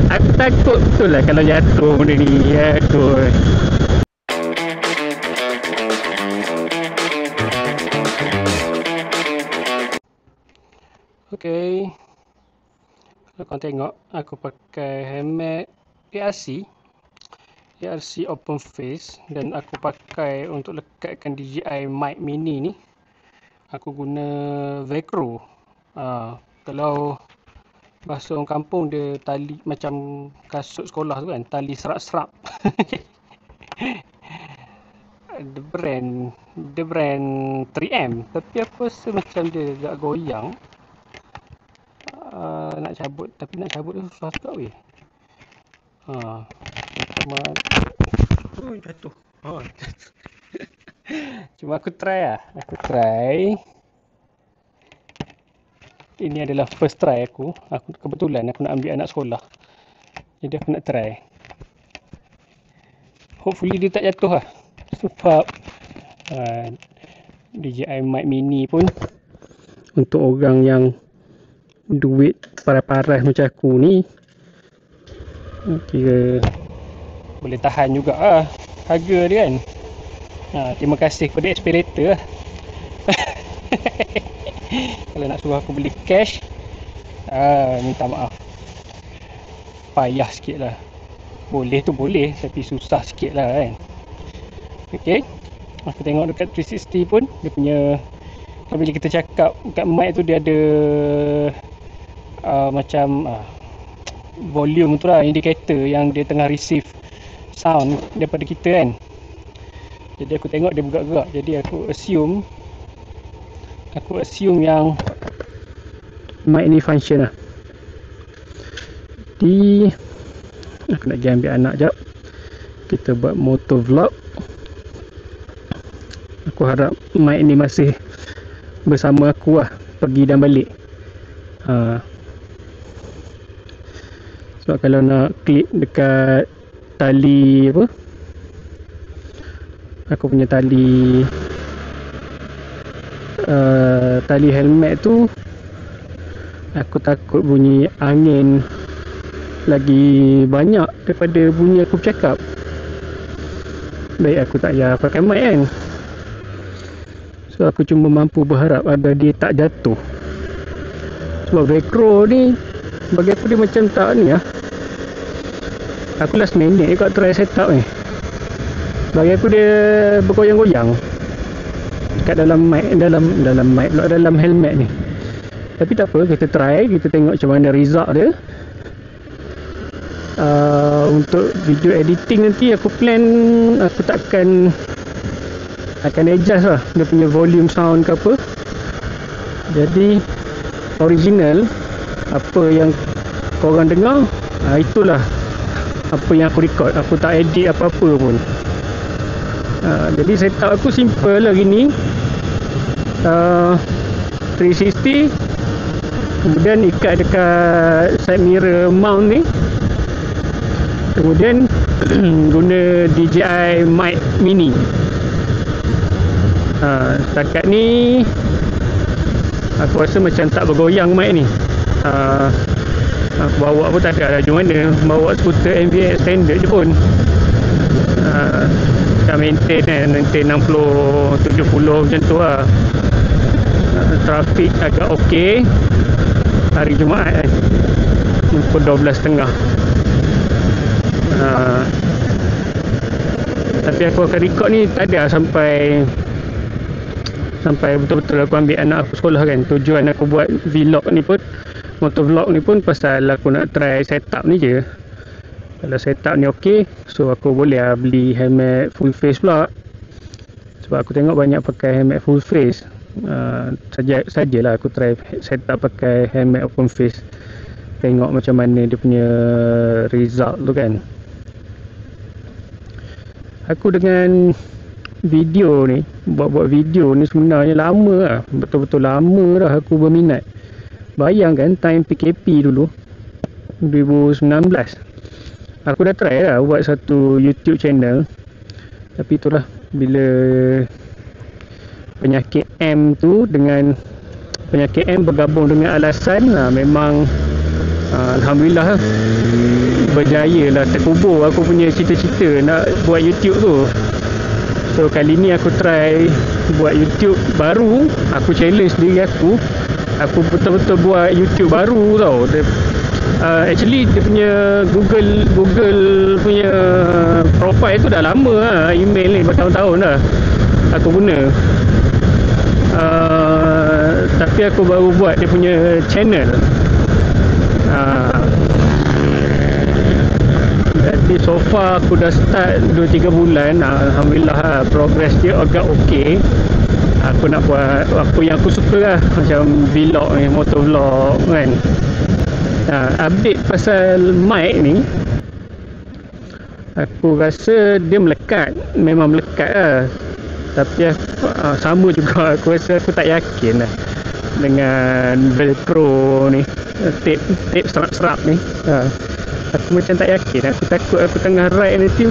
Aku takut betul lah kalau jatuh benda ni. Aduh. Okay. Kalau korang tengok, aku pakai helmet ARC open face, dan aku pakai untuk lekatkan DJI Mic Mini ni. Aku guna Velcro. Kalau bahasa orang kampung dia tali macam kasut sekolah tu kan, tali serap-serap. The brand 3M, tapi aku rasa macam dia agak goyang. Nak cabut dia susah juga weh. Jatuh. Cuma aku try. Ini adalah first try aku. Kebetulan aku nak ambil anak sekolah, jadi aku nak try. Hopefully dia tak jatuh lah. Sebab DJI Mic Mini pun untuk orang yang duit paras-paras macam aku ni, kira boleh tahan juga lah harga dia kan. Terima kasih kepada Aspirator lah. Kalau nak suruh aku beli cash, minta maaf, payah sikit lah. Boleh tu boleh, tapi susah sikit lah kan. Ok, aku tengok dekat 360 pun dia punya, bila kita cakap kat mic tu dia ada macam volume tu lah, indicator yang dia tengah receive sound daripada kita kan. Jadi aku tengok dia bergerak-gerak, jadi aku assume yang mic ni function lah. Jadi aku nak pergi ambil anak jap, kita buat motor vlog. Aku harap mic ni masih bersama aku lah, pergi dan balik. Sebab kalau nak klik dekat tali apa, aku punya tali helmet tu, aku takut bunyi angin lagi banyak daripada bunyi aku bercakap. Baik aku tak payah pakai mic kan. So aku cuma mampu berharap agar dia tak jatuh. Sebab Velcro ni bagi aku dia macam tak ni lah. Aku last minute juga try setup ni. Bagi aku dia bergoyang-goyang kat dalam helmet ni. Tapi tak apa, kita try, kita tengok macam mana result dia. Untuk video editing nanti aku plan, aku akan adjust lah dia punya volume sound ke apa. Jadi original apa yang korang dengar, itulah apa yang aku record. Aku tak edit apa-apa pun. Jadi setup aku simple lah gini. 360, kemudian ikat dekat side mirror mount ni, kemudian guna DJI Mic Mini. Setakat ni aku rasa macam tak bergoyang mic ni. Aku bawa pun tak ada laju mana, bawa skuter NVX standard je pun. Dah maintain 60-70 macam tu lah. Trafik agak okey. Hari Jumaat kan, pukul 12.30. Tapi aku akan record ni tak ada sampai betul-betul aku ambil anak aku sekolah kan. Tujuan aku buat vlog ni pun, motor vlog ni pun pasal aku nak try setup ni je. Kalau setup ni okey, so aku boleh beli helmet full face pula. Sebab aku tengok banyak pakai helmet full face. Sajalah aku try setup pakai helmet open face, tengok macam mana dia punya result tu kan. Aku dengan video ni, buat video ni sebenarnya lama lah, betul-betul lama dah aku berminat. Bayangkan time PKP dulu 2019, aku dah try lah buat satu YouTube channel. Tapi itulah, bila penyakit M tu, dengan penyakit M bergabung dengan alasan, memang Alhamdulillah berjaya lah, terkubur aku punya cita-cita nak buat YouTube tu. So kali ni aku try buat YouTube baru. Aku challenge diri aku betul-betul buat YouTube baru tau. Actually dia punya Google punya profile tu dah lama lah, email ni bertahun-tahun dah aku guna. Tapi aku baru buat dia punya channel. Jadi so far aku dah start 2-3 bulan. Alhamdulillah lah, progress dia agak okey. Aku nak buat apa yang aku suka lah, macam vlog ni, motovlog kan. Update pasal mic ni, aku rasa dia melekat. Memang melekat lah. Tapi sama juga, aku rasa aku tak yakin lah dengan velcro ni, tape serap-serap ni. Aku macam tak yakin. Aku takut aku tengah ride nanti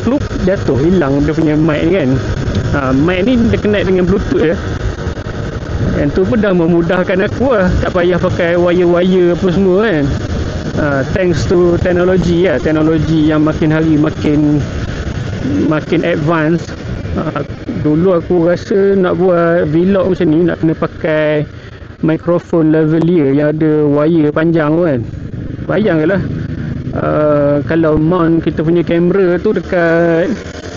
pluk jatuh, hilang dia punya mic ni kan. Mic ni dia connect dengan bluetooth je. Yang tu pun dah memudahkan aku lah, tak payah pakai wire-wire apa semua kan. Thanks to teknologi lah, teknologi yang makin hari makin advance. Dulu aku rasa nak buat vlog macam ni nak kena pakai mikrofon lavalier yang ada wire panjang kan. Bayang je lah, kalau mount kita punya kamera tu dekat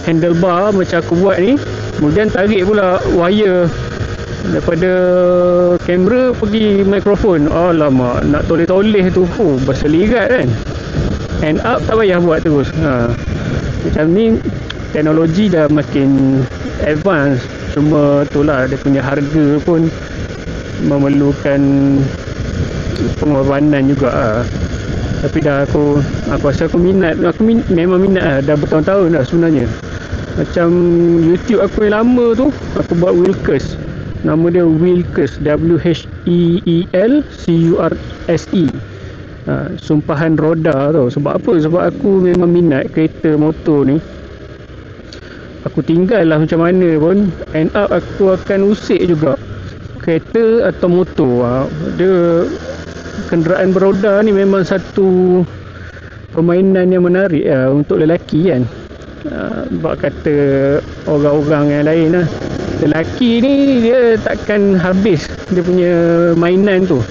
handlebar macam aku buat ni, kemudian tarik pula wire daripada kamera pergi mikrofon. Alamak, nak toleh-toleh tu berselirat kan. End up tak payah buat terus. Macam ni teknologi dah makin advance. Cuma itulah, dia punya harga pun memerlukan pengorbanan juga lah. Tapi dah aku rasa aku minat. Memang minat lah, dah bertahun-tahun dah sebenarnya. Macam YouTube aku yang lama tu, aku buat Wheelcurse. Nama dia Wheelcurse, WHEELCURSE. Sumpahan roda tau. Sebab apa? Sebab aku memang minat kereta motor ni. Aku tinggal lah macam mana pun, end up aku akan usik juga kereta atau motor. Dia kenderaan beroda ni memang satu permainan yang menarik lah untuk lelaki kan. Sebab kata orang-orang yang lain lah, lelaki ni dia takkan habis dia punya mainan tu.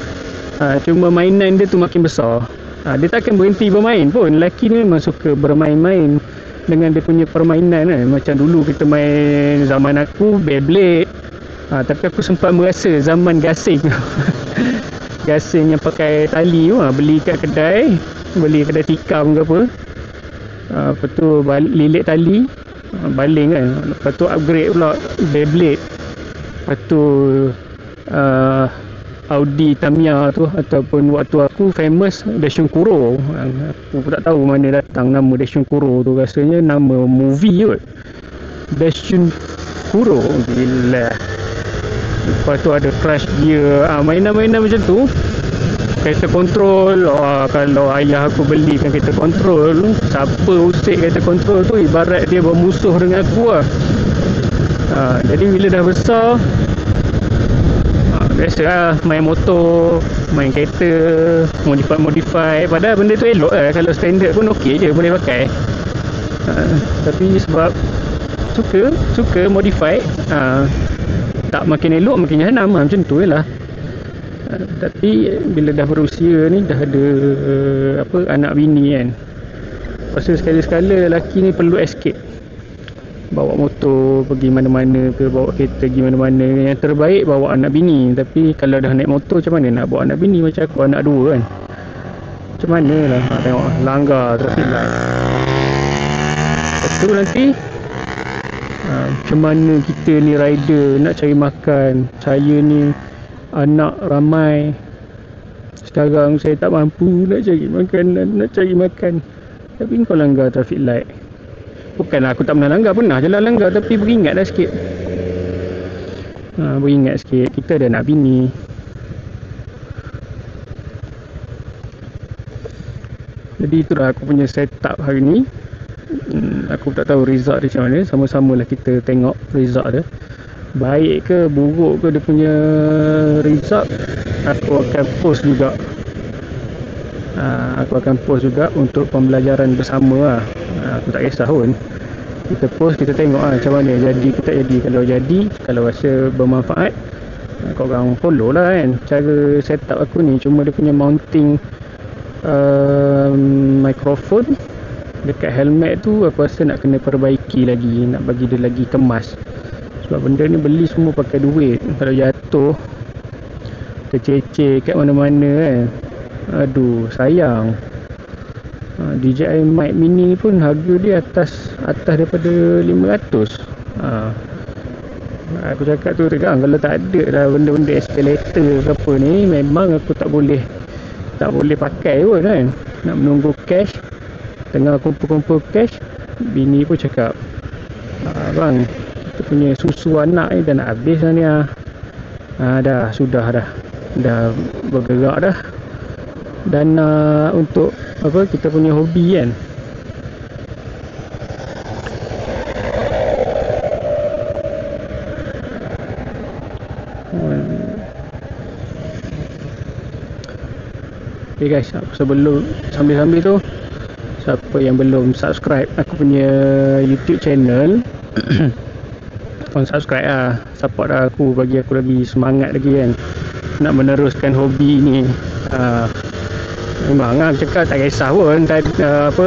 Cuma mainan dia tu makin besar. Dia takkan berhenti bermain pun. Lelaki ni memang suka bermain-main dengan dia punya permainan kan. Macam dulu kita main, zaman aku Beyblade. Tapi aku sempat merasa zaman gasing. Gasing yang pakai tali tu, beli kat kedai tikam ke apa. Lepas tu lilit tali, baling kan. Lepas tu upgrade pula Beyblade. Lepas tu Audi Tamiya tu, ataupun waktu aku famous Daishun Kuro. Aku tak tahu mana datang nama Daishun Kuro tu, rasanya nama movie kot. Daishun Kuro, gila. Lepas tu ada Crash Gear, mainan-mainan macam tu. Kereta kontrol, kalau ayah aku belikan kereta kontrol, siapa usik kereta kontrol tu ibarat dia bermusuh dengan aku lah. Jadi bila dah besar, biasalah main motor, main kereta, modify. Padahal benda tu elok lah, kalau standard pun okey je, boleh pakai. Tapi sebab suka modify, tak makin elok makin jahanam lah, macam tu je lah. Tapi bila dah berusia ni, dah ada anak bini kan, pasal sekali-sekala lelaki ni perlu escape. Bawa motor pergi mana-mana ke, bawa kereta pergi mana-mana. Yang terbaik bawa anak bini. Tapi kalau dah naik motor, macam mana nak bawa anak bini? Macam aku anak dua kan, macam mana lah tengok langgar traffic light. Lepas tu nanti macam mana kita ni rider nak cari makan. Saya ni anak ramai, sekarang saya tak mampu nak cari makan. Tapi kau langgar traffic light. Bukanlah aku tak pernah langgar, pernah je lah langgar, tapi beringat dah sikit. Beringat sikit, kita ada anak bini. Jadi itulah aku punya setup hari ni. Aku tak tahu result dia macam mana. Sama-sama lah kita tengok result dia, baik ke buruk ke dia punya result. Aku akan post juga. Aku akan post juga untuk pembelajaran bersama lah. Aku tak kisah pun, kita post, kita tengok macam mana jadi ke tak jadi. Kalau rasa bermanfaat, korang follow lah kan. Cara setup aku ni cuma dia punya mounting mikrofon dekat helmet tu, aku rasa nak kena perbaiki lagi, nak bagi dia lagi kemas. Sebab benda ni beli semua pakai duit, kalau jatuh tercecer kat mana-mana kan, aduh sayang. DJI mic mini ni pun harga dia atas daripada 500. Aku cakap tu tegang, kalau tak ada dah benda-benda escalator ke apa ni, memang aku tak boleh pakai pun kan. Nak menunggu cash, tengah kumpul-kumpul cash, bini pun cakap, bang, kita punya susu anak ni dah nak habis dah ni. Dah bergerak dah. Dan untuk apa, kita punya hobi kan. Okay guys, sebelum sambil-sambil tu, siapa yang belum subscribe aku punya YouTube channel, korang subscribe lah, support aku, bagi aku lagi semangat lagi kan nak meneruskan hobi ni. Memang lah cakap tak kisah pun, apa,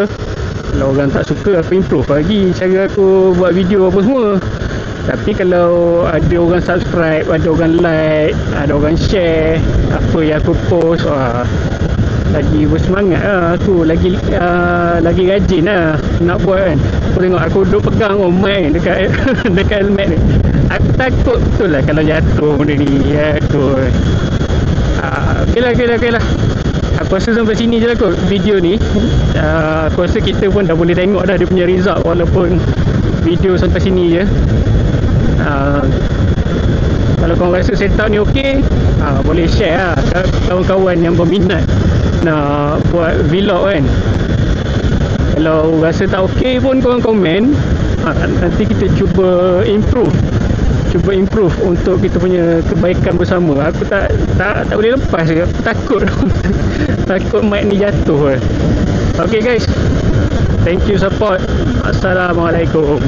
kalau orang tak suka, aku improve lagi cara aku buat video apa semua. Tapi kalau ada orang subscribe, ada orang like, ada orang share apa yang aku post, lagi bersemangat lah aku, lagi rajin lah nak buat kan. Aku tengok aku duduk pegang mic dekat dekat helmet ni, aku takut betul lah kalau jatuh benda ni. Aduh. Okay lah. Aku rasa sampai sini je lah kot video ni. Aku rasa kita pun dah boleh tengok dah dia punya result, walaupun video sampai sini je. Kalau korang rasa setup ni okey, boleh share lah kawan-kawan yang berminat nak buat vlog kan. Kalau rasa tak okey pun korang komen, nanti kita cuba improve untuk kita punya kebaikan bersama. Aku tak boleh lepas ke, aku takut mic ni jatuh kan. Okay guys, thank you support. Assalamualaikum.